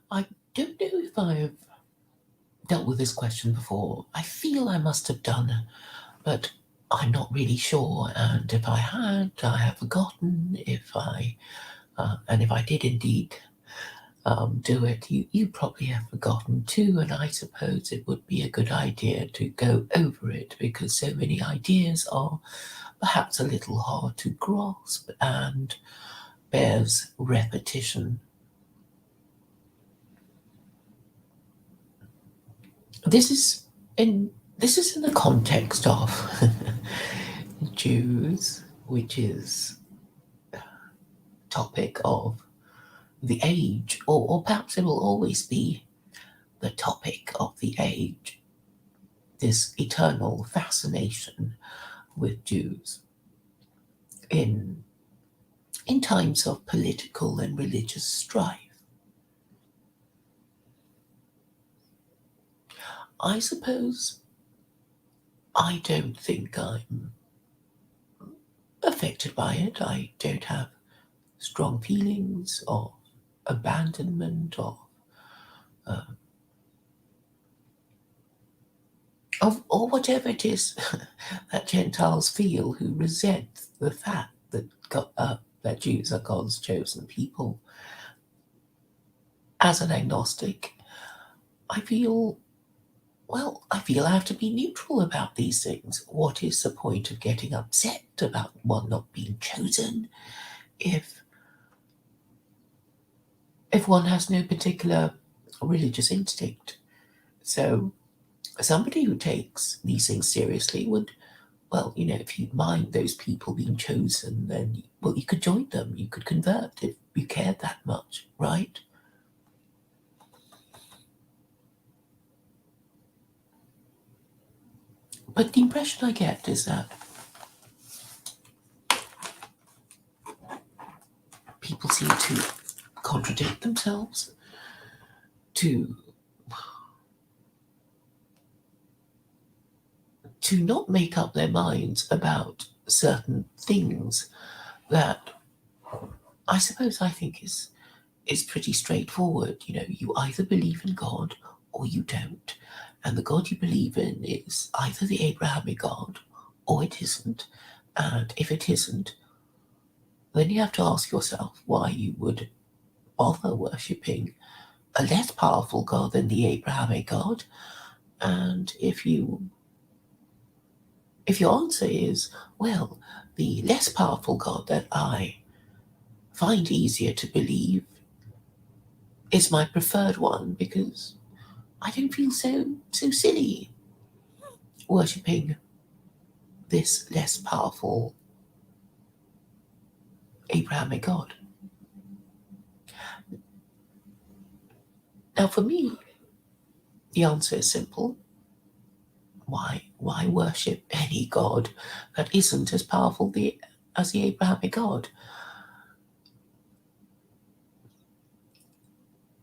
I don't know if I've dealt with this question before. I feel I must have done, but I'm not really sure. And if I had, I have forgotten. And if I did indeed do it, you probably have forgotten too. And I suppose it would be a good idea to go over it because so many ideas are perhaps a little hard to grasp and bears repetition. This is in this is in the context of Jews, which is topic of the age, or perhaps it will always be the topic of the age, this eternal fascination with Jews in times of political and religious strife. I suppose I don't think I'm affected by it. I don't have strong feelings of abandonment uh, of or whatever it is that Gentiles feel who resent the fact that that Jews are God's chosen people. As an agnostic, I feel I feel I have to be neutral about these things. What is the point of getting upset about one not being chosen if one has no particular religious instinct? So somebody who takes these things seriously would, if you mind those people being chosen, then, you could join them, you could convert if you cared that much, right? But the impression I get is that people seem to contradict themselves, to not make up their minds about certain things that I think is pretty straightforward. You either believe in God or you don't. And the God you believe in is either the Abrahamic God or it isn't. And if it isn't, then you have to ask yourself why you would bother worshipping a less powerful God than the Abrahamic God. And if your answer is, well, the less powerful God that I find easier to believe is my preferred one because I don't feel so silly worshipping this less powerful Abrahamic God. Now, for me, the answer is simple. Why worship any God that isn't as powerful as the Abrahamic God?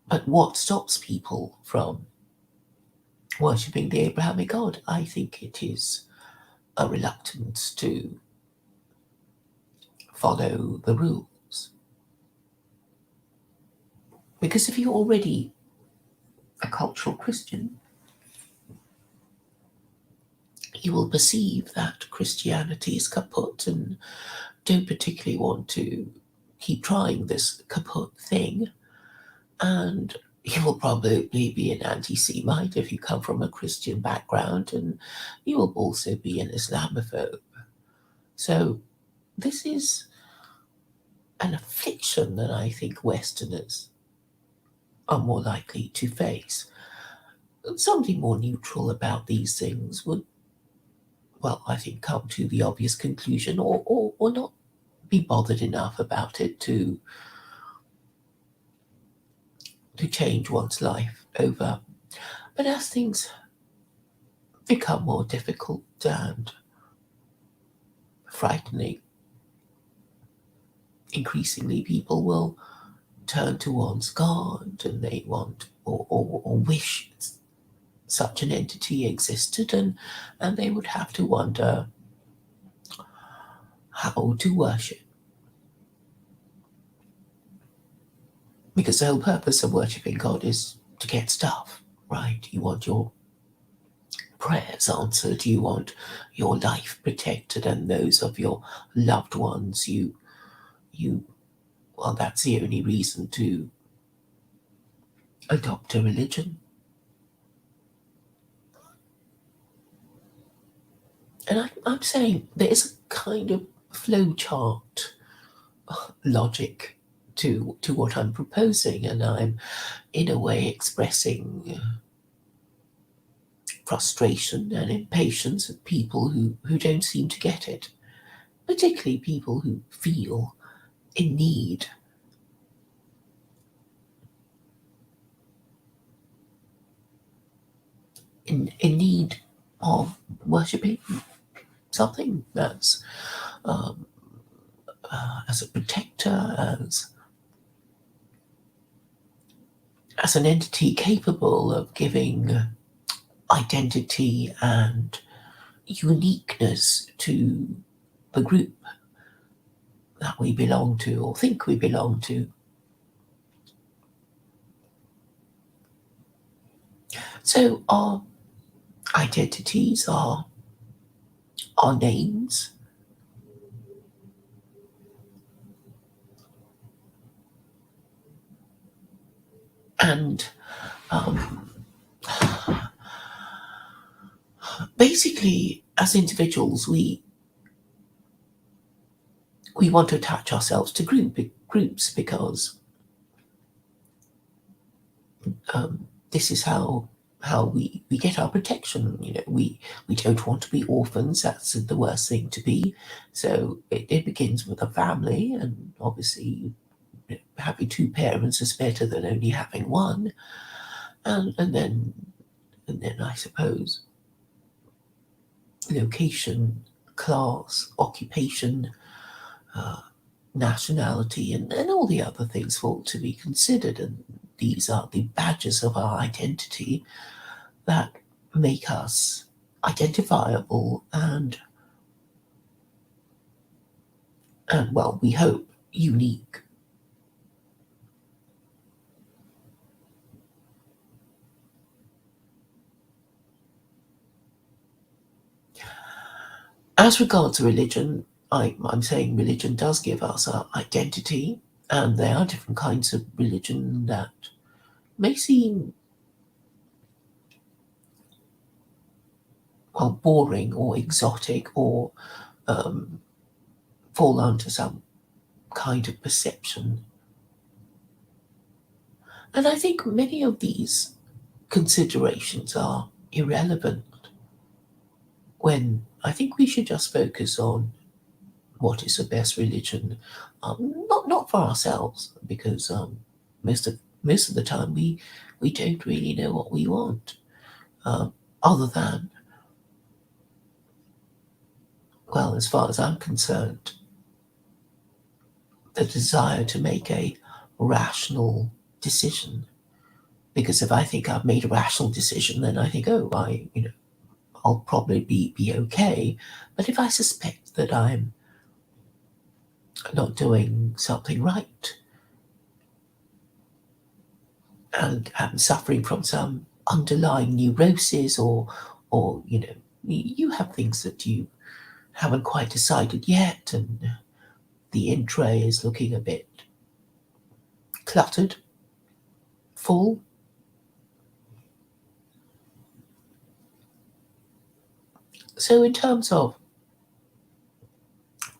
But what stops people from worshipping the Abrahamic God? I think it is a reluctance to follow the rules. Because if you're already a cultural Christian, you will perceive that Christianity is kaput and don't particularly want to keep trying this kaput thing. And you will probably be an anti-Semite if you come from a Christian background, and you will also be an Islamophobe. So this is an affliction that I think Westerners are more likely to face. Somebody more neutral about these things would, I think, come to the obvious conclusion or not be bothered enough about it to change one's life over. But as things become more difficult and frightening, increasingly people will turn towards God and they want or wish such an entity existed, and they would have to wonder how to worship. Because the whole purpose of worshipping God is to get stuff, right? You want your prayers answered, you want your life protected and those of your loved ones. You well, that's the only reason to adopt a religion. And I'm saying there is a kind of flow chart logic to what I'm proposing, and I'm in a way expressing frustration and impatience at people who don't seem to get it, particularly people who feel in need. In need of worshipping something that's as a protector, as an entity capable of giving identity and uniqueness to the group that we belong to or think we belong to. So our identities, our names, and basically as individuals we want to attach ourselves to groups because this is how we get our protection. We don't want to be orphans. That's the worst thing to be. So it begins with a family, and obviously having two parents is better than only having one. And then I suppose location, class, occupation, nationality, and all the other things fall to be considered. And these are the badges of our identity that make us identifiable and well, we hope unique. As regards religion, I'm saying religion does give us our identity, and there are different kinds of religion that may seem, well, boring or exotic or fall under some kind of perception. And I think many of these considerations are irrelevant when I think we should just focus on what is the best religion, not for ourselves, because most of the time we don't really know what we want, other than, well, as far as I'm concerned, the desire to make a rational decision. Because if I think I've made a rational decision, then I think, oh, I'll probably be okay. But if I suspect that I'm not doing something right and am suffering from some underlying neurosis, or you have things that you haven't quite decided yet, and the in tray is looking a bit cluttered, full. So in terms of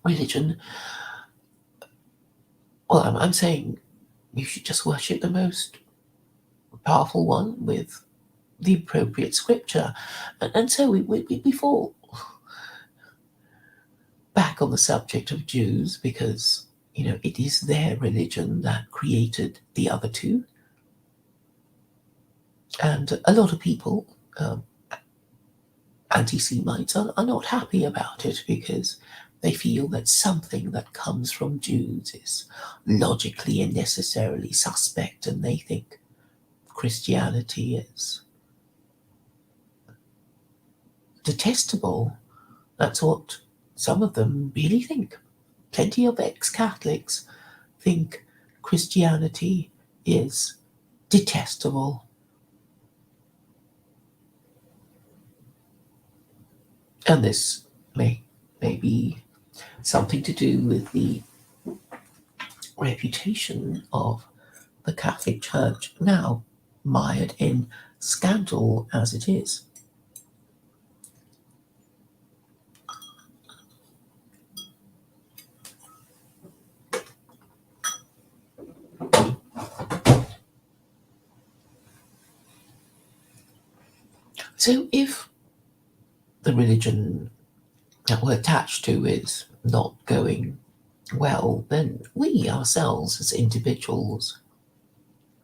religion, well, I'm saying you should just worship the most powerful one with the appropriate scripture. And so we fall back on the subject of Jews because, it is their religion that created the other two. And a lot of people, anti-Semites, are not happy about it because they feel that something that comes from Jews is logically and necessarily suspect, and they think Christianity is detestable. That's what some of them really think. Plenty of ex-Catholics think Christianity is detestable. And this may be something to do with the reputation of the Catholic Church, now mired in scandal as it is. So if the religion that we're attached to is not going well, then we ourselves as individuals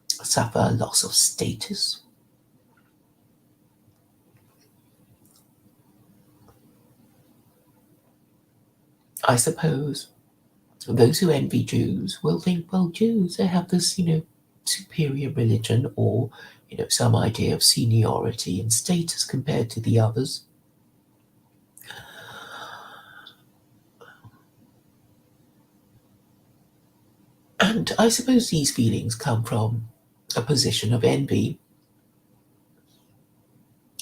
suffer a loss of status. I suppose those who envy Jews will think, well, Jews, they have this, superior religion, or, some idea of seniority and status compared to the others. And I suppose these feelings come from a position of envy.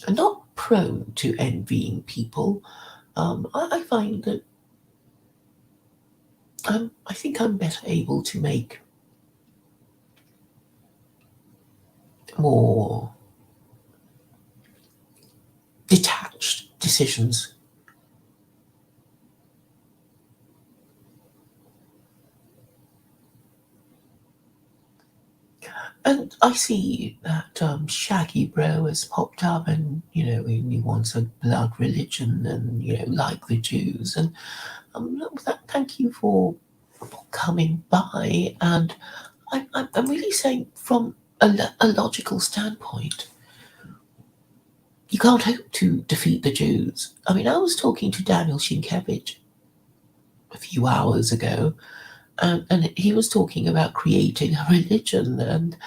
I'm not prone to envying people. I find that I think I'm better able to make more detached decisions. And I see that Shaggy Bro has popped up, and he wants a blood religion, and like the Jews. And thank you for coming by. And I'm really saying, from a logical standpoint, you can't hope to defeat the Jews. I mean, I was talking to Daniel Sienkiewicz a few hours ago, and he was talking about creating a religion, and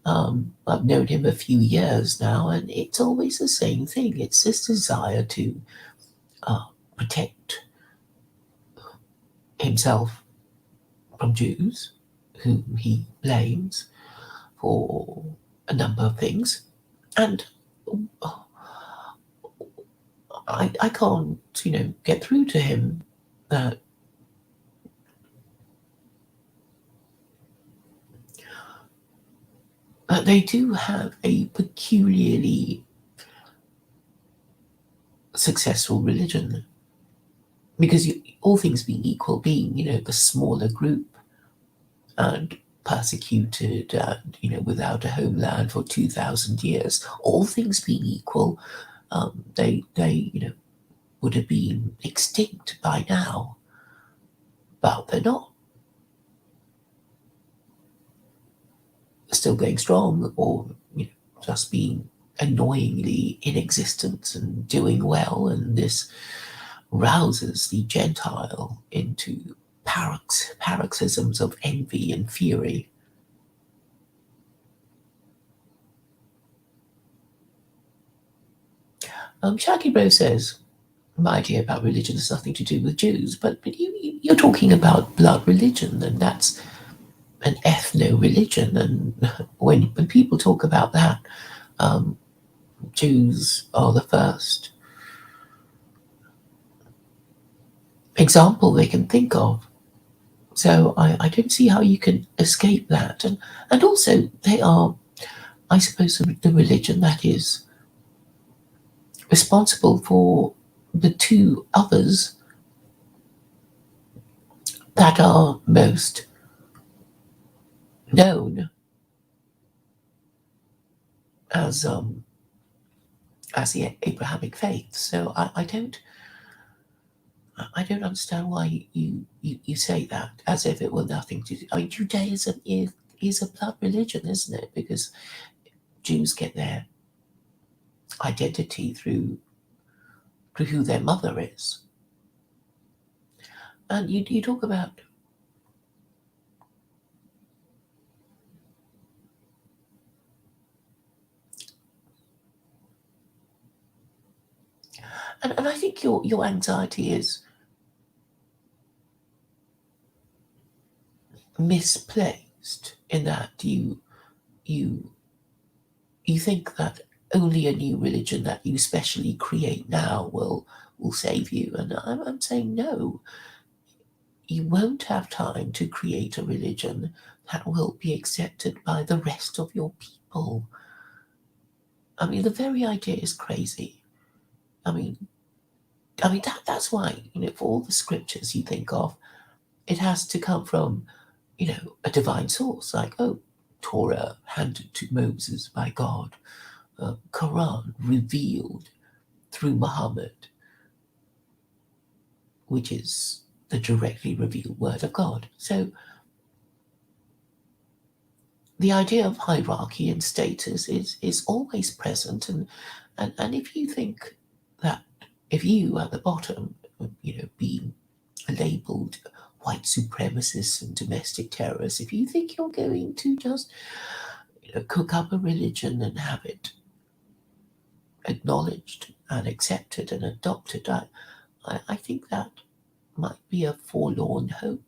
I've known him a few years now, and it's always the same thing. It's this desire to protect himself from Jews, whom he blames for a number of things. And I can't, get through to him that they do have a peculiarly successful religion. Because all things being equal, being, the smaller group and persecuted and, without a homeland for 2,000 years, all things being equal, they would have been extinct by now. But they're not. Still going strong, or just being annoyingly in existence and doing well, and this rouses the Gentile into paroxysms of envy and fury. Shaggy Bro says, my idea about religion has nothing to do with Jews, but you're talking about blood religion, and that's an ethno-religion, and when people talk about that, Jews are the first example they can think of. So I don't see how you can escape that. And also, they are, I suppose, the religion that is responsible for the two others that are most known as the Abrahamic faith. So I don't understand why you say that as if it were nothing to do. I mean, Judaism is a blood religion, isn't it? Because Jews get their identity through who their mother is. And you talk about, and I think your anxiety is misplaced, in that you you you think that only a new religion that you specially create now will save you. And I'm saying no. You won't have time to create a religion that will be accepted by the rest of your people. I mean, the very idea is crazy. I mean, that's why, for all the scriptures you think of, it has to come from, a divine source, like, oh, Torah handed to Moses by God, Quran revealed through Muhammad, which is the directly revealed word of God. So the idea of hierarchy and status is always present, and if you think that if you at the bottom, being labeled white supremacists and domestic terrorists, if you think you're going to just cook up a religion and have it acknowledged and accepted and adopted, I think that might be a forlorn hope,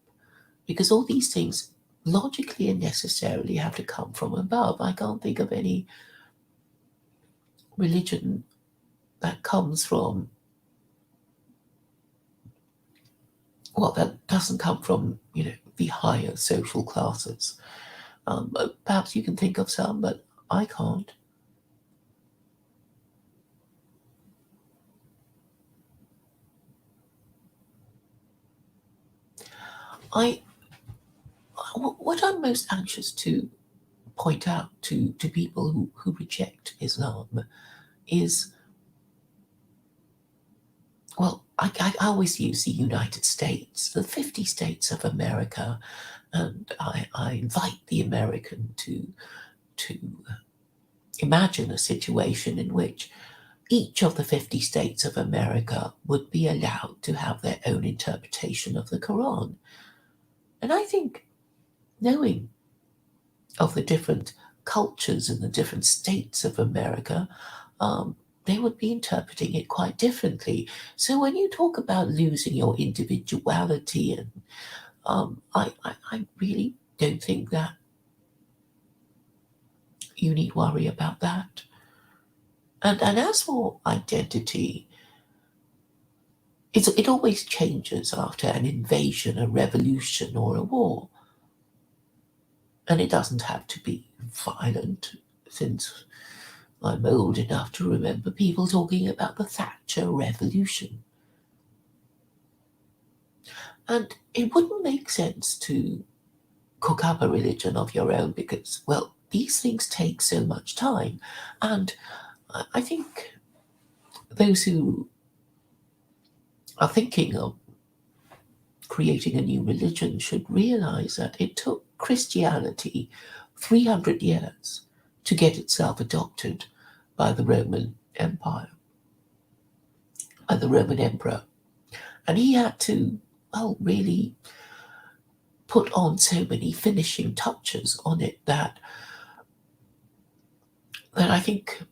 because all these things logically and necessarily have to come from above. I can't think of any religion that comes from, well, that doesn't come from, the higher social classes. Perhaps you can think of some, but I can't. I what I'm most anxious to point out to people who reject Islam is, well, I always use the United States, the 50 states of America, and I invite the American to imagine a situation in which each of the 50 states of America would be allowed to have their own interpretation of the Quran. And I think, knowing of the different cultures in the different states of America, they would be interpreting it quite differently. So when you talk about losing your individuality, and I really don't think that you need worry about that. And as for identity, it always changes after an invasion, a revolution, or a war. And it doesn't have to be violent, since I'm old enough to remember people talking about the Thatcher Revolution. And it wouldn't make sense to cook up a religion of your own because, well, these things take so much time. And I think those who are thinking of creating a new religion should realize that it took Christianity 300 years to get itself adopted by the Roman Empire, by the Roman Emperor. And he had to, well, really put on so many finishing touches on it that I think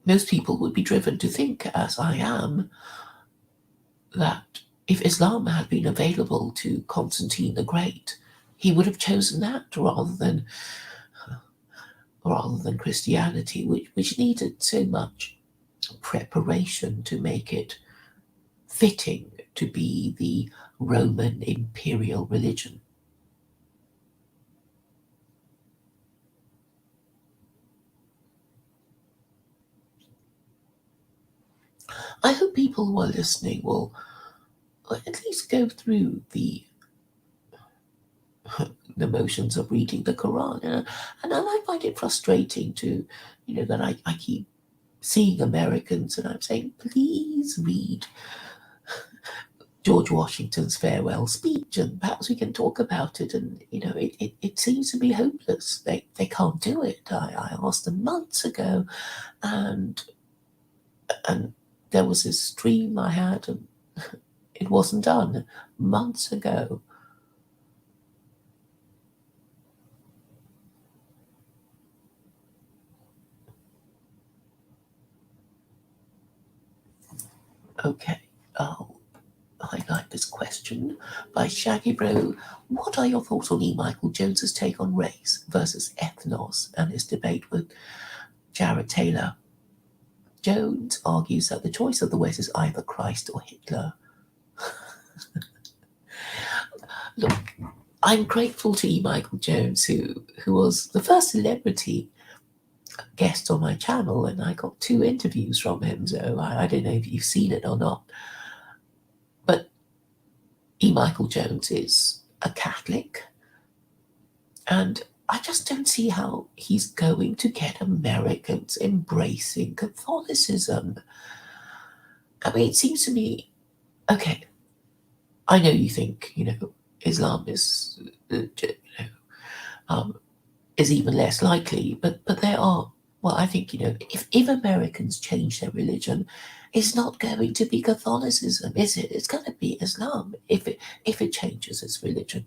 most people would be driven to think, as I am, that if Islam had been available to Constantine the Great, he would have chosen that rather than Christianity, which needed so much preparation to make it fitting to be the Roman imperial religion. I hope people who are listening will at least go through the motions of reading the Quran. And I find it frustrating to, that I keep seeing Americans and I'm saying, please read George Washington's farewell speech, and perhaps we can talk about it. And, it seems to be hopeless. They can't do it. I asked them months ago, and there was this dream I had, and it wasn't done months ago. Okay. Oh, I like this question by Shaggy Bro. What are your thoughts on E. Michael Jones's take on race versus ethnos and his debate with Jared Taylor? Jones argues that the choice of the West is either Christ or Hitler. Look, I'm grateful to E. Michael Jones, who was the first celebrity guest on my channel, and I got 2 interviews from him, so I don't know if you've seen it or not. But E. Michael Jones is a Catholic, and I just don't see how he's going to get Americans embracing Catholicism. I mean, it seems to me, okay, I know you think, Islam is, is even less likely, but there are, well, I think, if Americans change their religion, it's not going to be Catholicism, is it? It's going to be Islam if it changes its religion.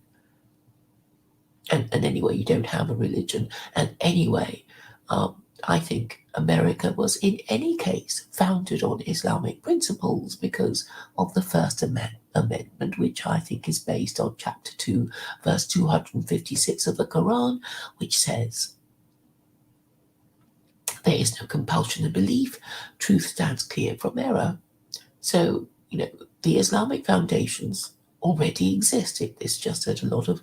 And anyway, you don't have a religion. And anyway, I think America was in any case founded on Islamic principles because of the First Amendment, which I think is based on chapter 2, verse 256 of the Quran, which says, there is no compulsion of belief, truth stands clear from error. So, the Islamic foundations already existed. It's just that a lot of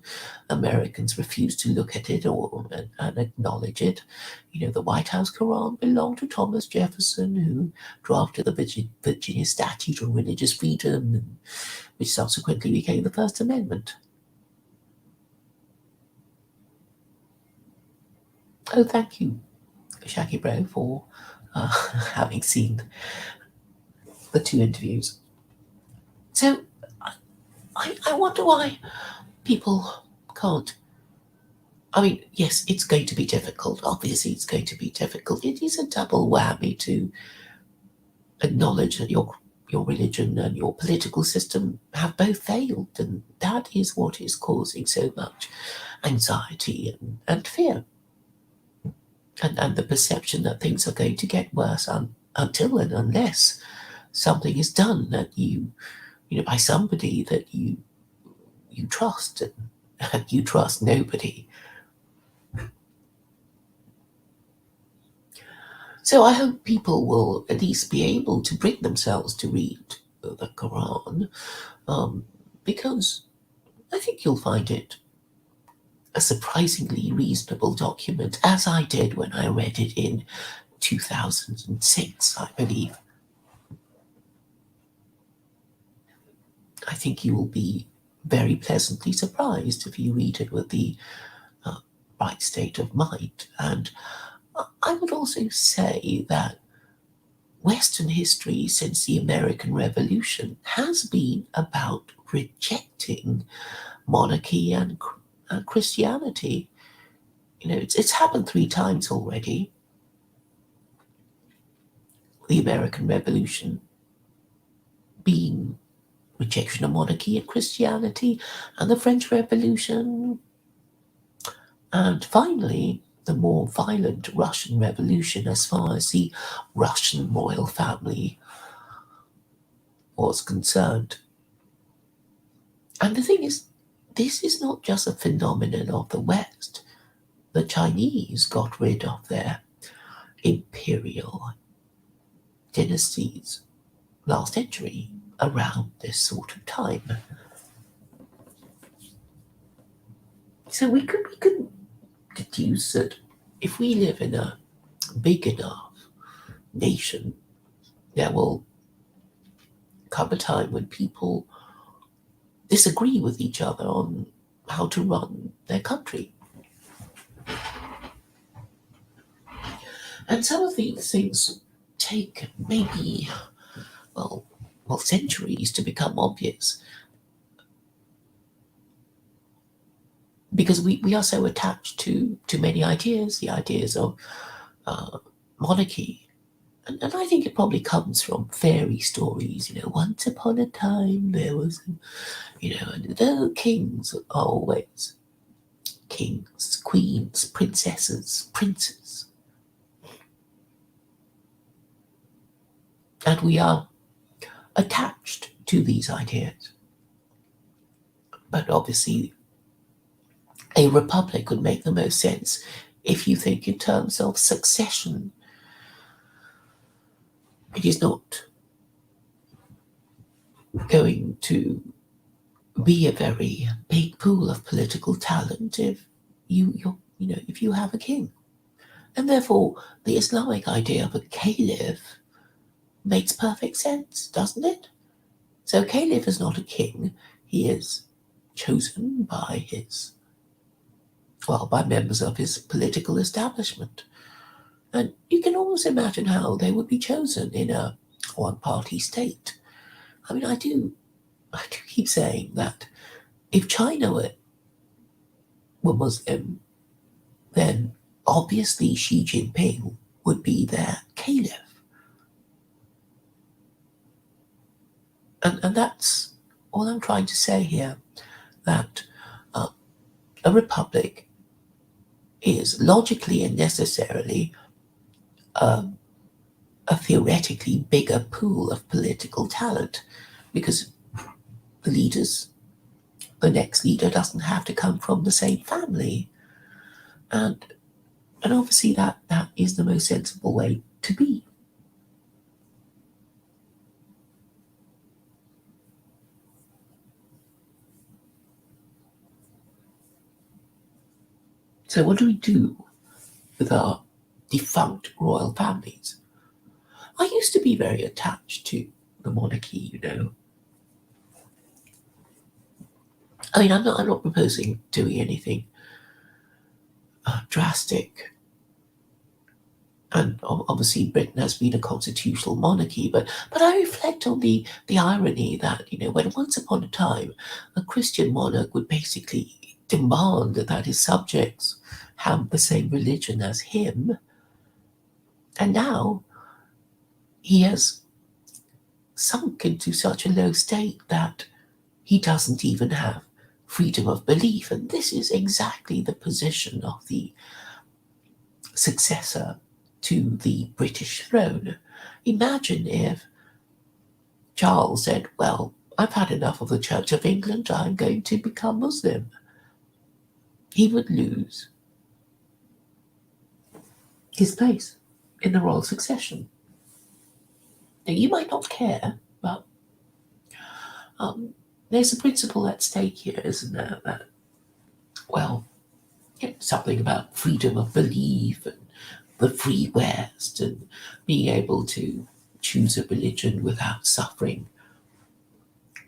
Americans refuse to look at it and acknowledge it. The White House Quran belonged to Thomas Jefferson, who drafted the Virginia Statute on Religious Freedom, which subsequently became the First Amendment. Oh, thank you, Shaggy Bro, for having seen the 2 interviews. So, I wonder why people can't. I mean, yes, it's going to be difficult. Obviously, it's going to be difficult. It is a double whammy to acknowledge that your religion and your political system have both failed, and that is what is causing so much anxiety and fear, and the perception that things are going to get worse until and unless something is done that by somebody that you trust, and you trust nobody. So I hope people will at least be able to bring themselves to read the Quran, because I think you'll find it a surprisingly reasonable document, as I did when I read it in 2006, I believe. I think you will be very pleasantly surprised if you read it with the right state of mind. And I would also say that Western history since the American Revolution has been about rejecting monarchy and Christianity. It's happened 3 times already. The American Revolution being rejection of monarchy and Christianity, and the French Revolution, and finally the more violent Russian Revolution as far as the Russian royal family was concerned. And the thing is, this is not just a phenomenon of the West. The Chinese got rid of their imperial dynasties last century around this sort of time. So we could deduce that if we live in a big enough nation, there will come a time when people disagree with each other on how to run their country. And some of these things take maybe, well, centuries to become obvious. Because we are so attached to many ideas, the ideas of monarchy. And I think it probably comes from fairy stories. Once upon a time there was, and the kings are always kings, queens, princesses, princes. And we are attached to these ideas. But obviously, a republic would make the most sense if you think in terms of succession. It is not going to be a very big pool of political talent if if you have a king. And therefore, the Islamic idea of a caliph makes perfect sense, doesn't it? So, caliph is not a king. He is chosen by by members of his political establishment. And you can almost imagine how they would be chosen in a one-party state. I mean, I do keep saying that if China were Muslim, then obviously Xi Jinping would be their caliph. And that's all I'm trying to say here, that a republic is logically and necessarily a theoretically bigger pool of political talent, because the next leader doesn't have to come from the same family. And obviously that is the most sensible way to be. So what do we do with our defunct royal families? I used to be very attached to the monarchy, I mean, I'm not proposing doing anything drastic. And obviously Britain has been a constitutional monarchy, but I reflect on the irony that, when once upon a time a Christian monarch would basically demand that his subjects have the same religion as him, and now he has sunk into such a low state that he doesn't even have freedom of belief. And this is exactly the position of the successor to the British throne. Imagine if Charles said, well, I've had enough of the Church of England, I'm going to become Muslim. He would lose his place in the royal succession. Now, you might not care, but there's a principle at stake here, isn't there? That, something about freedom of belief and the free West and being able to choose a religion without suffering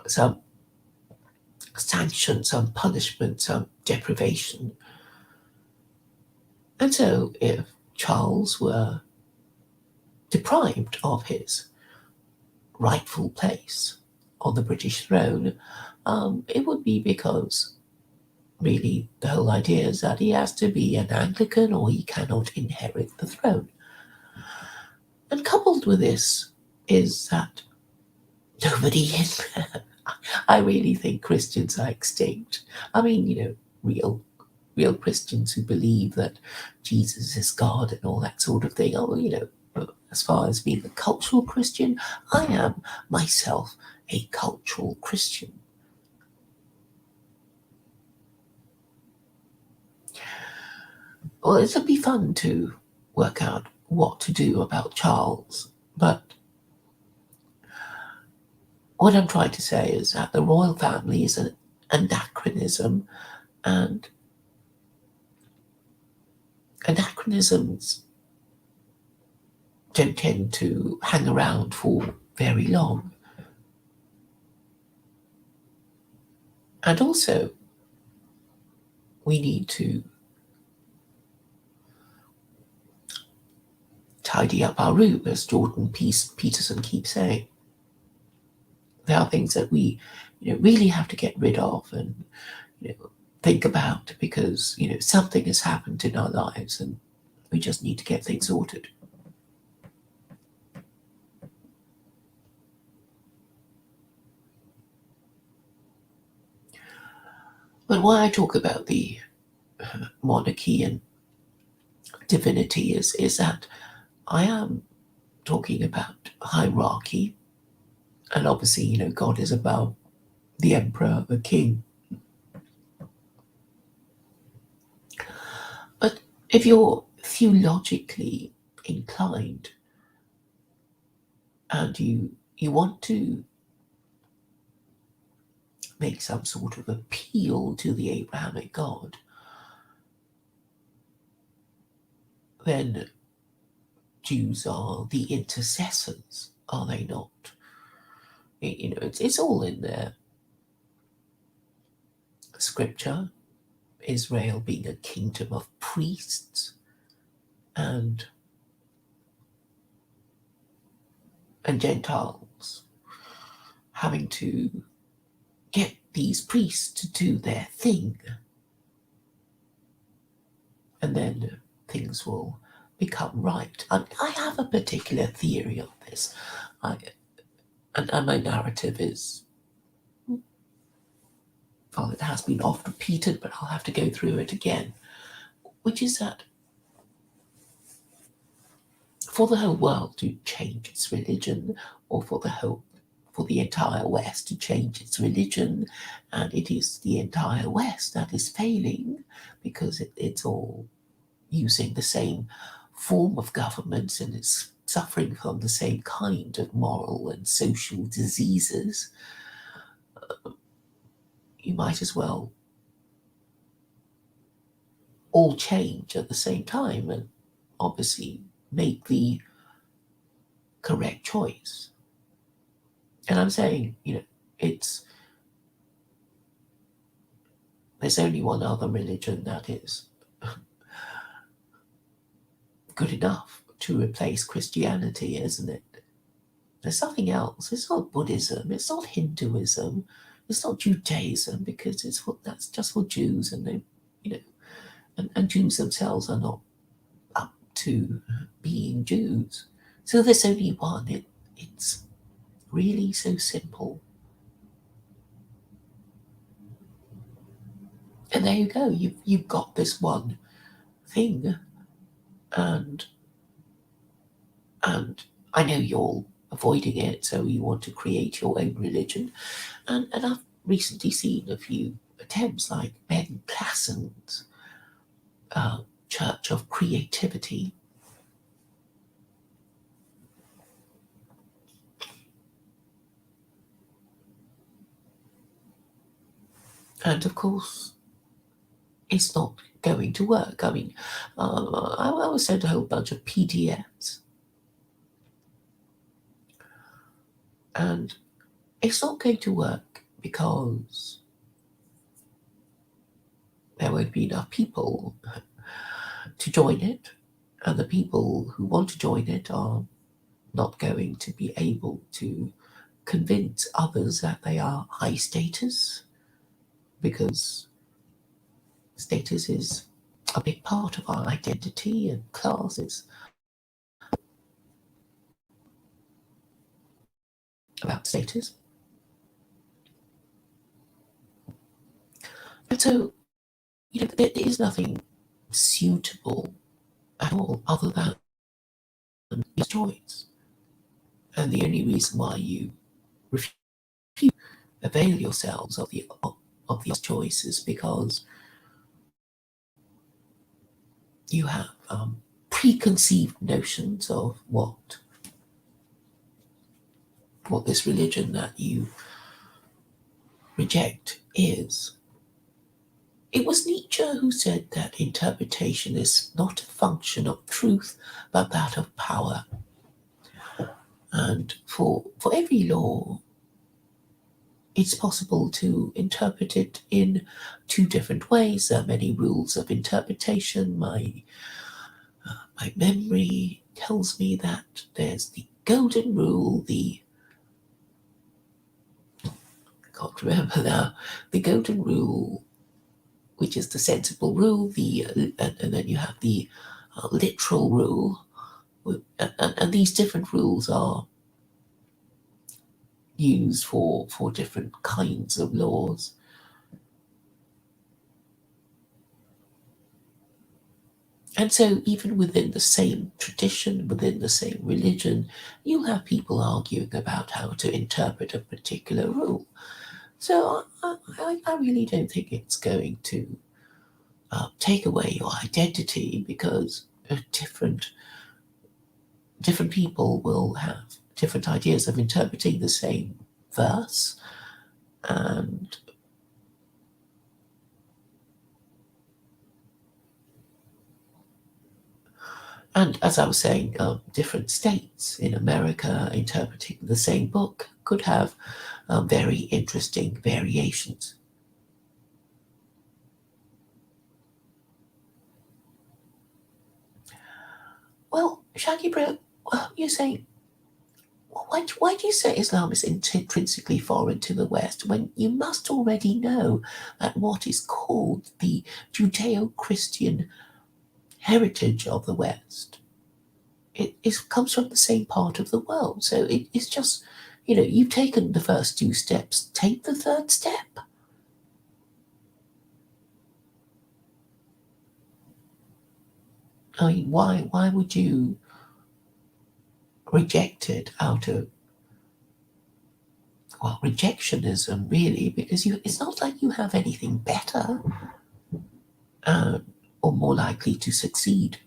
some sanction, some punishment, some deprivation. And so if Charles were deprived of his rightful place on the British throne, it would be because really the whole idea is that he has to be an Anglican or he cannot inherit the throne. And coupled with this is that nobody I really think Christians are extinct. I mean, real Christians who believe that Jesus is God and all that sort of thing. As far as being a cultural Christian, I am myself a cultural Christian. Well, it'll be fun to work out what to do about Charles, but what I'm trying to say is that the royal family is an anachronism, and anachronisms don't tend to hang around for very long. And also, we need to tidy up our room, as Jordan Peterson keeps saying. There are things that we really have to get rid of and think about, because something has happened in our lives and we just need to get things sorted. But why I talk about the monarchy and divinity is that I am talking about hierarchy, And obviously, God is about the emperor, the king. But if you're theologically inclined and you want to make some sort of appeal to the Abrahamic God, then Jews are the intercessors, are they not? It's all in there. Scripture, Israel being a kingdom of priests, and Gentiles having to get these priests to do their thing, and then things will become right. I have a particular theory of this, and my narrative is, well, it has been oft repeated, but I'll have to go through it again, which is that for the whole world to change its religion, or for the entire West to change its religion, and it is the entire West that is failing because it's all using the same form of government and it's suffering from the same kind of moral and social diseases. You might as well all change at the same time and obviously make the correct choice. And I'm saying, it's there's only one other religion that is good enough to replace Christianity, isn't it? There's nothing else. It's not Buddhism. It's not Hinduism. It's not Judaism because that's just for Jews, and they, and Jews themselves are not up to being Jews. So there's only one. It's really so simple. And there you go. You've got this one thing, and I know you're avoiding it, so you want to create your own religion. And I've recently seen a few attempts, like Ben Classen's Church of Creativity. And of course, it's not going to work. I mean, I was sent a whole bunch of PDFs, and it's not going to work because there won't be enough people to join it, and the people who want to join it are not going to be able to convince others that they are high status, because status is a big part of our identity, and class is about status. And so, there is nothing suitable at all other than your choice. And the only reason why you refuse to avail yourselves of these choices because you have preconceived notions of what this religion that you reject is. It was Nietzsche who said that interpretation is not a function of truth, but that of power. And for every law, it's possible to interpret it in two different ways. There are many rules of interpretation. My memory tells me that there's the golden rule, I can't remember now, the golden rule, which is the sensible rule, and then you have the literal rule, and these different rules are used for different kinds of laws. And so, even within the same tradition, within the same religion, you'll have people arguing about how to interpret a particular rule. So, I really don't think it's going to take away your identity, because different people will have different ideas of interpreting the same verse. And as I was saying, different states in America interpreting the same book could have very interesting variations. Well, Shaggy Bro, you're saying, why do you say Islam is intrinsically foreign to the West, when you must already know that what is called the Judeo-Christian heritage of the West, comes from the same part of the world? So it's just, you've taken the first two steps, take the third step. I mean, why would you reject it out of, well, rejectionism, really? Because it's not like you have anything better uh, or more likely to succeed.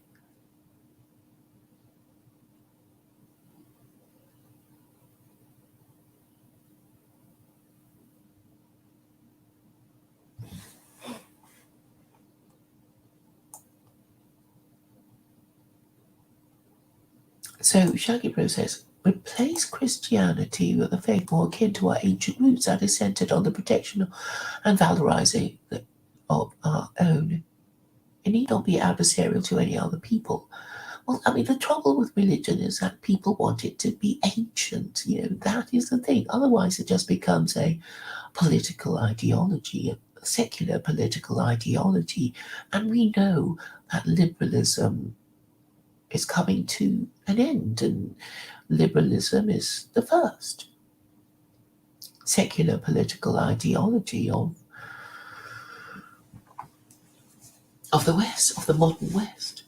So Shaggy Bro says, replace Christianity with a faith more akin to our ancient roots that is centered on the protection and valorizing of our own. It need not be adversarial to any other people. Well, I mean, the trouble with religion is that people want it to be ancient. That is the thing. Otherwise, it just becomes a political ideology, a secular political ideology. And we know that liberalism is coming to an end, and liberalism is the first secular political ideology of the West, of the modern West.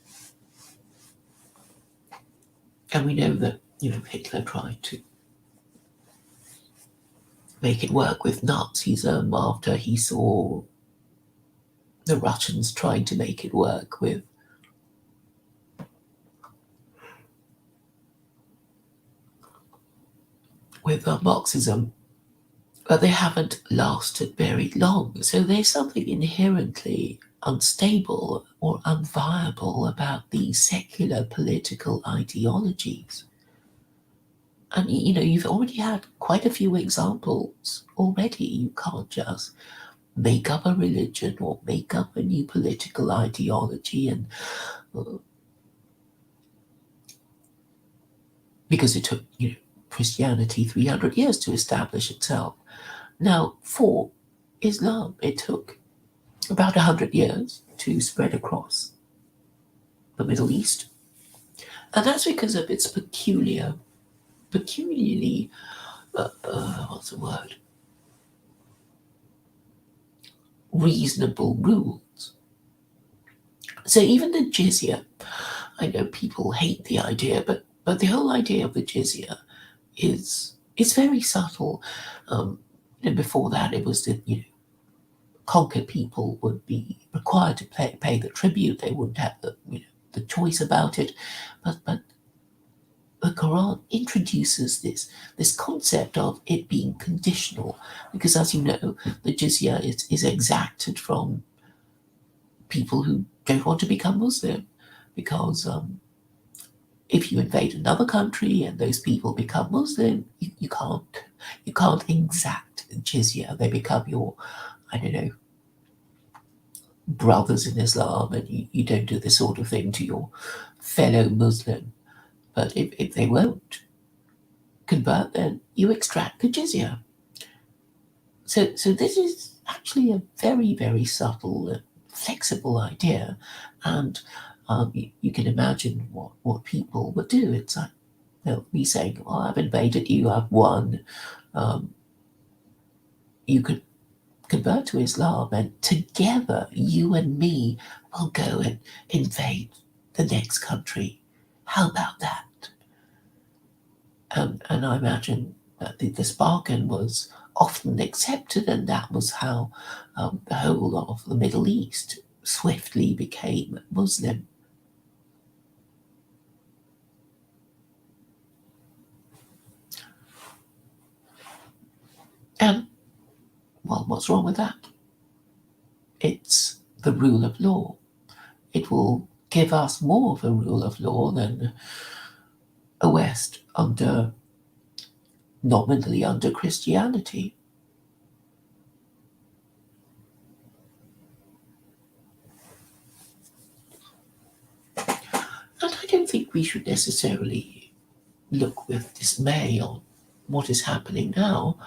And we know that, Hitler tried to make it work with Nazism after he saw the Russians trying to make it work with Marxism. But they haven't lasted very long. So there's something inherently unstable or unviable about these secular political ideologies. And you've already had quite a few examples already. You can't just make up a religion or make up a new political ideology, and because it took Christianity 300 years to establish itself. Now, for Islam, it took about 100 years to spread across the Middle East. And that's because of its peculiarly, what's the word? Reasonable rules. So even the jizya, I know people hate the idea, but the whole idea of the jizya is very subtle. Before that, it was that conquered people would be required to pay the tribute. They wouldn't have the choice about it. But the Quran introduces this concept of it being conditional, because, as you know, the jizya is exacted from people who don't want to become Muslim, because if you invade another country and those people become Muslim, you can't exact jizya. They become your, I don't know, brothers in Islam, and you don't do this sort of thing to your fellow Muslim. But if they won't convert, then you extract the jizya. So this is actually a very, very subtle and flexible idea, and you can imagine what people would do. It's like they'll be saying, "Well, I've invaded you, I've won. You could convert to Islam, and together you and me will go and invade the next country. How about that? And I imagine that this bargain was often accepted, and that was how the whole of the Middle East swiftly became Muslim. And, well, what's wrong with that? It's the rule of law. It will give us more of a rule of law than a West nominally under Christianity. And I don't think we should necessarily look with dismay on what is happening now.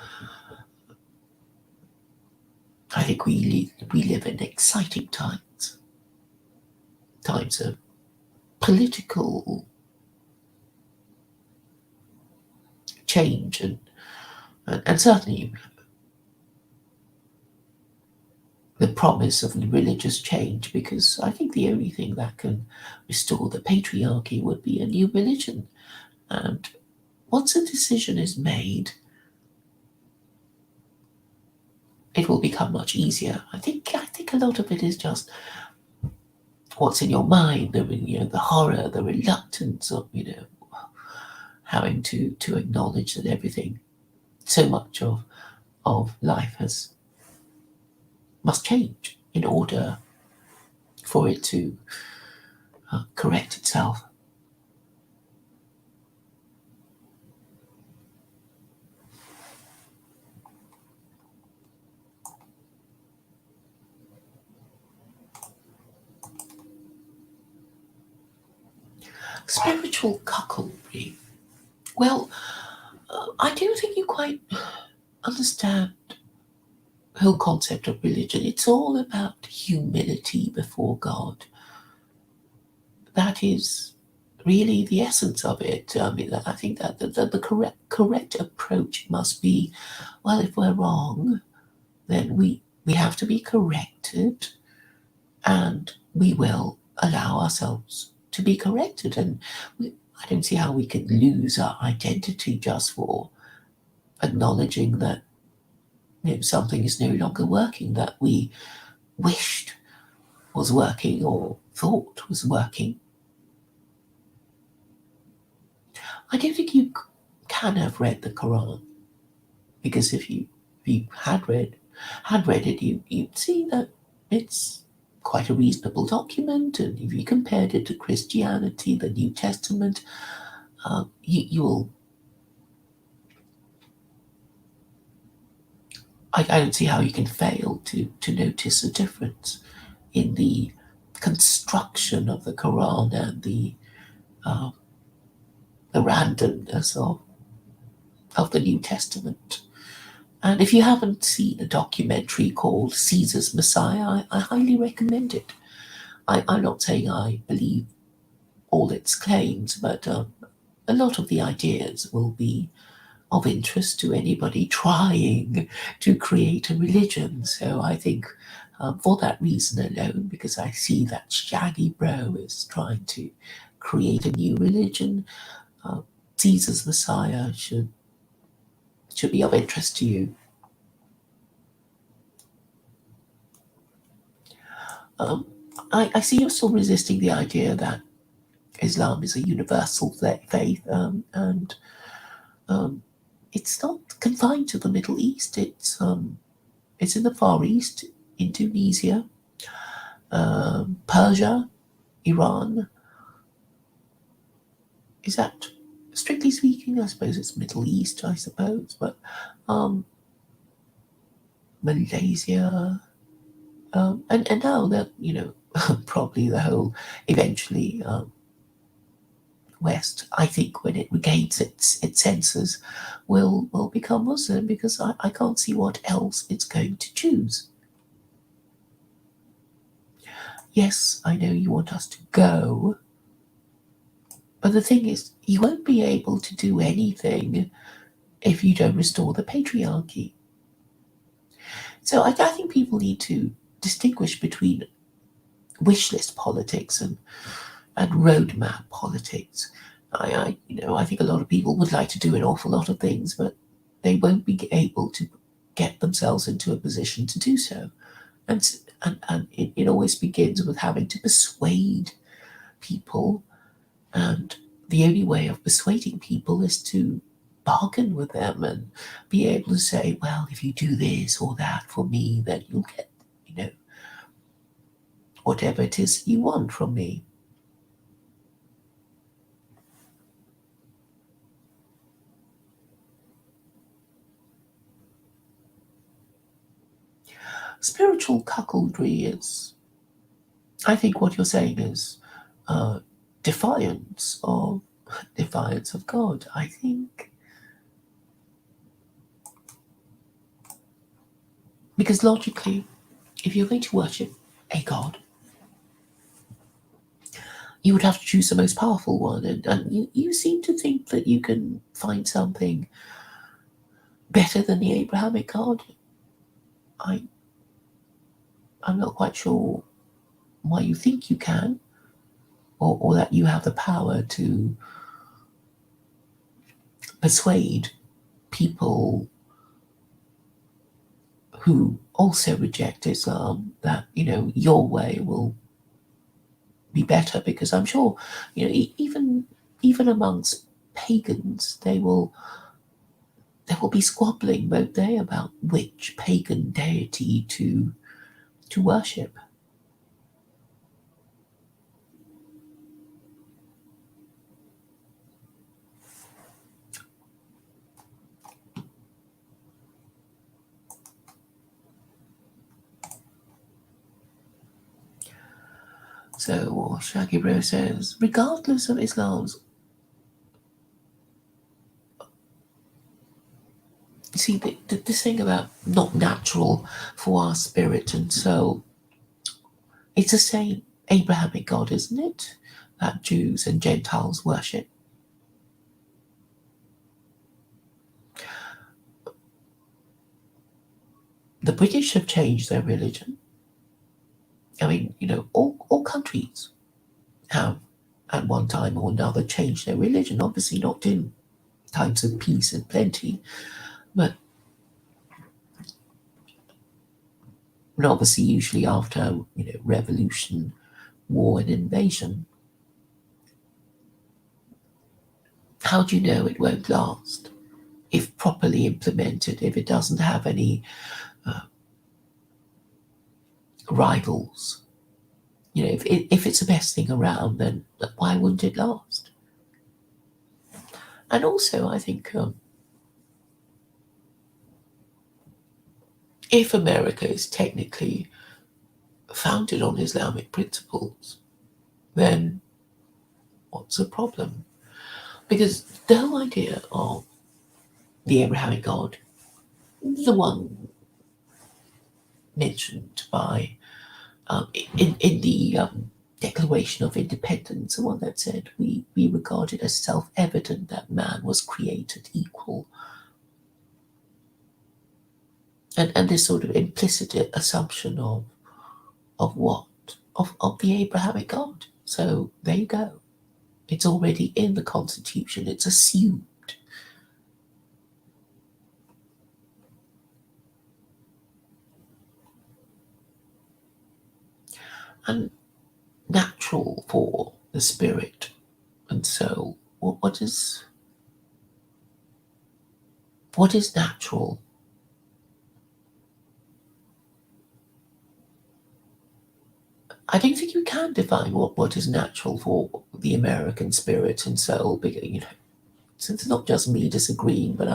I think we live in exciting times, times of political change and certainly the promise of religious change, because I think the only thing that can restore the patriarchy would be a new religion. And once a decision is made, it will become much easier. I think a lot of it is just what's in your mind, the horror, the reluctance of having to acknowledge that everything, so much of life must change in order for it to correct itself. Spiritual cuckoldry. Well, I don't think you quite understand the whole concept of religion. It's all about humility before God. That is really the essence of it. I mean, I think that the correct approach must be, well, if we're wrong, then we have to be corrected, and we will allow ourselves to be corrected. And I don't see how we can lose our identity just for acknowledging that something is no longer working that we wished was working or thought was working. I don't think you can have read the Quran, because if you had read it, you'd see that it's quite a reasonable document, and if you compared it to Christianity, the New Testament, you'll. I don't see how you can fail to notice a difference in the construction of the Quran and the randomness of the New Testament. And if you haven't seen a documentary called Caesar's Messiah, I highly recommend it. I'm not saying I believe all its claims, but a lot of the ideas will be of interest to anybody trying to create a religion. So I think for that reason alone, because I see that Shaggy Bro is trying to create a new religion, Caesar's Messiah should be of interest to you. I see you're still resisting the idea that Islam is a universal faith, and it's not confined to the Middle East. It's in the Far East, Indonesia, Persia, Iran. Is that, strictly speaking, I suppose it's Middle East, I suppose, but Malaysia, and now that, probably the whole, eventually, West, I think when it regains its senses, will become Muslim, because I can't see what else it's going to choose. Yes, I know you want us to go, but the thing is, you won't be able to do anything if you don't restore the patriarchy. So I think people need to distinguish between wish list politics and and roadmap politics. I think a lot of people would like to do an awful lot of things, but they won't be able to get themselves into a position to do so. And it always begins with having to persuade people, and the only way of persuading people is to bargain with them and be able to say, well, if you do this or that for me, then you'll get, whatever it is you want from me. Spiritual cuckoldry is, I think what you're saying is uh, defiance of defiance of God. I think because logically, if you're going to worship a God, you would have to choose the most powerful one, and you seem to think that you can find something better than the Abrahamic God. I I'm not quite sure why you think you can, or that you have the power to persuade people who also reject Islam that your way will be better, because I'm sure even amongst pagans they will be squabbling, won't they, about which pagan deity to worship. So Shaggy Bro says, regardless of Islam's, you see, this thing about not natural for our spirit and soul, it's the same Abrahamic God, isn't it? That Jews and Gentiles worship. The British have changed their religion. I mean, all countries have at one time or another changed their religion. Obviously, not in times of peace and plenty, but obviously, usually after revolution, war, and invasion. How do you know it won't last if properly implemented? If it doesn't have any rivals, if it's the best thing around, then why wouldn't it last? And also, I think if America is technically founded on Islamic principles, then what's the problem? Because the whole idea of the Abrahamic God, the one mentioned by in the Declaration of Independence, the one that said we regard it as self-evident that man was created equal, and this sort of implicit assumption of what of the Abrahamic God. So there you go. It's already in the Constitution. It's assumed. And natural for the spirit and soul. What is natural? I don't think you can define what is natural for the American spirit and soul, because since it's not just me disagreeing, but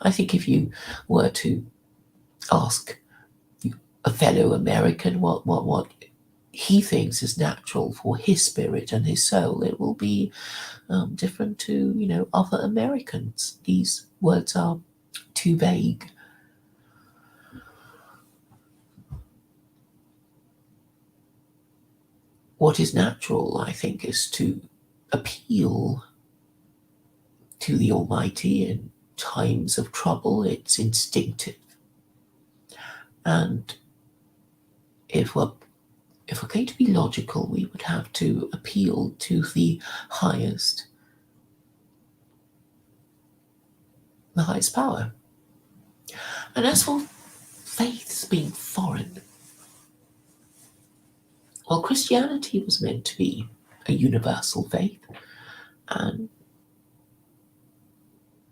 I think if you were to ask a fellow American what he thinks is natural for his spirit and his soul, it will be different to other Americans. These words are too vague. What is natural, I think, is to appeal to the Almighty in times of trouble. It's instinctive, and if if we're going to be logical, we would have to appeal to the highest power. And as for faiths being foreign, well, Christianity was meant to be a universal faith, and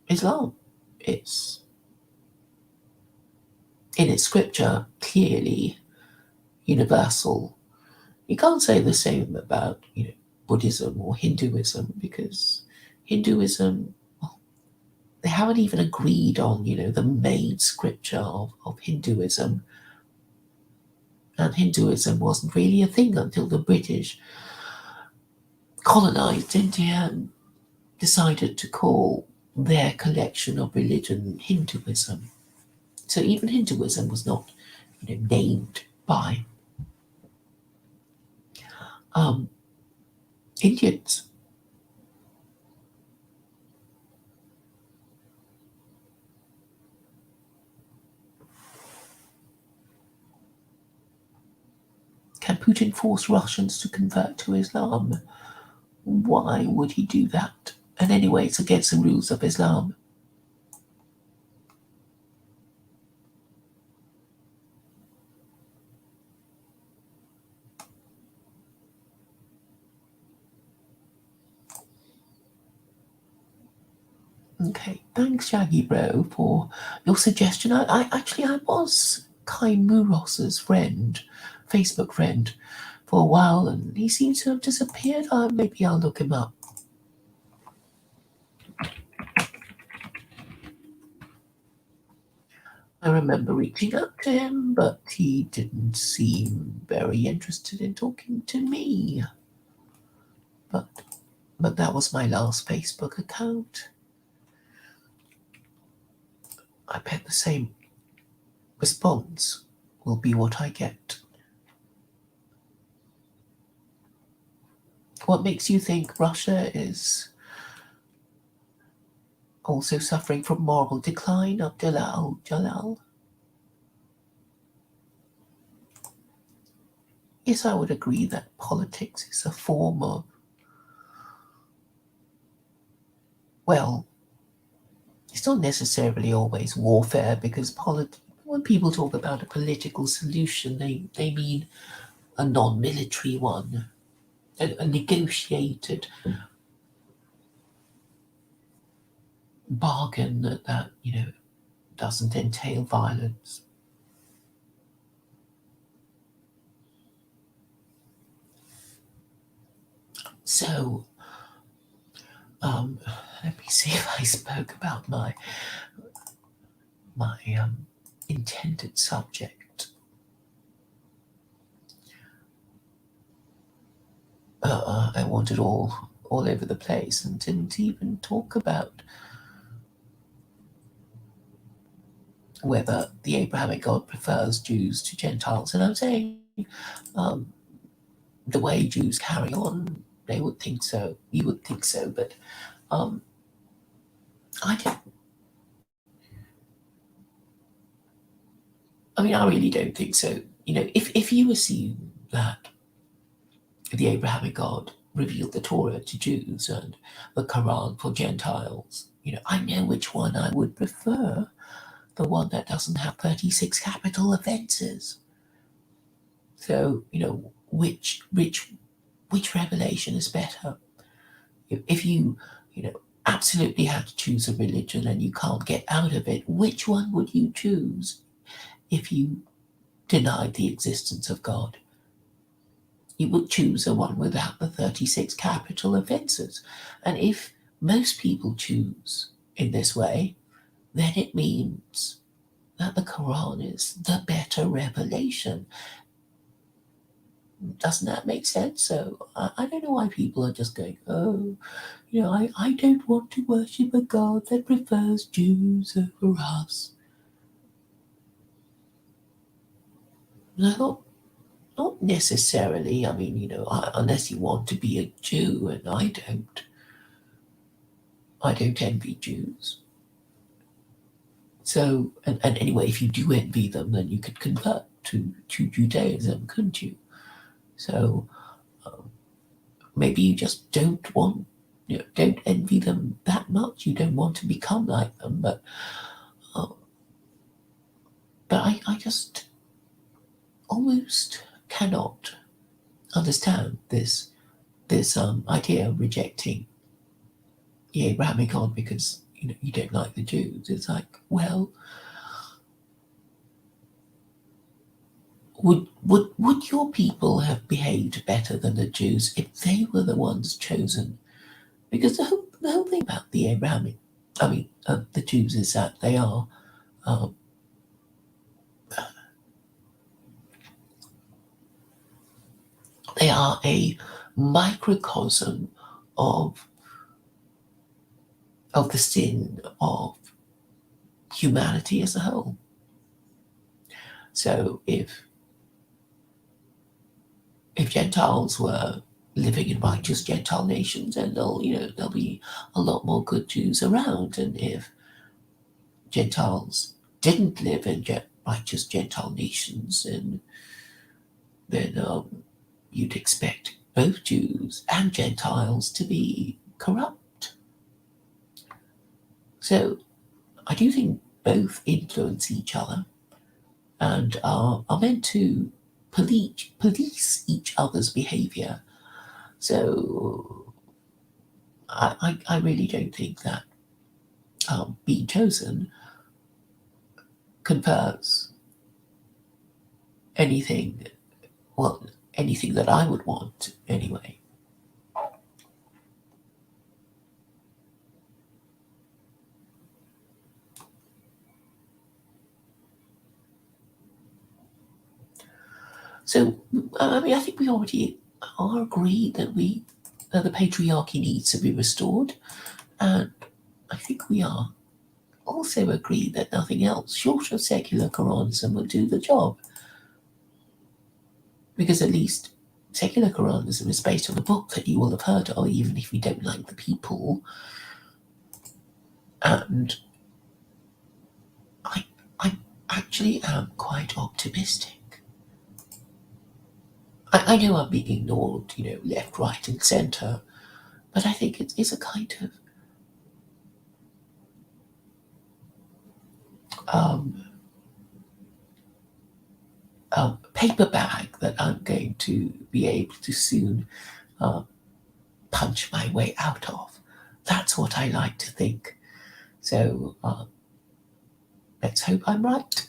Islam is, in its scripture, clearly universal. You can't say the same about, Buddhism or Hinduism, because Hinduism, well, they haven't even agreed on, the main scripture of Hinduism. And Hinduism wasn't really a thing until the British colonized India and decided to call their collection of religion Hinduism. So even Hinduism was not, named by Indians. Can Putin force Russians to convert to Islam? Why would he do that? And anyway, it's against the rules of Islam. Okay, thanks, Shaggy Bro, for your suggestion. I was Kai Muros's friend, Facebook friend, for a while, and he seems to have disappeared. Maybe I'll look him up. I remember reaching out to him, but he didn't seem very interested in talking to me. But that was my last Facebook account. I bet the same response will be what I get. What makes you think Russia is also suffering from moral decline? Abdullah Jalal. Yes, I would agree that politics is a form of, well, it's not necessarily always warfare, because when people talk about a political solution, they mean a non-military one, a negotiated bargain that doesn't entail violence. So, let me see if I spoke about my intended subject. I wanted all over the place and didn't even talk about whether the Abrahamic God prefers Jews to Gentiles. And I'm saying the way Jews carry on, they would think so. You would think so, but I don't. I mean, I really don't think so. If you assume that the Abrahamic God revealed the Torah to Jews and the Quran for Gentiles, I know which one I would prefer. The one that doesn't have 36 capital offenses. So, which revelation is better? If absolutely have to choose a religion and you can't get out of it, which one would you choose if you denied the existence of God? You would choose the one without the 36 capital offenses. And if most people choose in this way, then it means that the Quran is the better revelation. Doesn't that make sense? So I don't know why people are just going, oh, I don't want to worship a God that prefers Jews over us. No, not necessarily. I mean, unless you want to be a Jew, and I don't. I don't envy Jews. So, and anyway, if you do envy them, then you could convert to Judaism, couldn't you? So maybe you just don't want, don't envy them that much. You don't want to become like them, uh, but I just almost cannot understand this idea of rejecting the Abrahamic God because you don't like the Jews. It's like, well, would your people have behaved better than the Jews if they were the ones chosen? Because the whole thing about the Abrahamic, the Jews is that uh, they are a microcosm of the sin of humanity as a whole. So if Gentiles were living in righteous Gentile nations, then there'll be a lot more good Jews around. And if Gentiles didn't live in righteous Gentile nations, then you'd expect both Jews and Gentiles to be corrupt. So I do think both influence each other and are meant to police each other's behavior. So I really don't think that being chosen confers anything, well, anything that I would want anyway. So, I think we already are agreed that the patriarchy needs to be restored, and I think we are also agreed that nothing else short of secular Quranism will do the job, because at least secular Quranism is based on a book that you will have heard of, even if you don't like the people, and I actually am quite optimistic. I know I'm being ignored, left, right, and centre, but I think it's a kind of um, paper bag that I'm going to be able to soon uh, punch my way out of. That's what I like to think. So let's hope I'm right.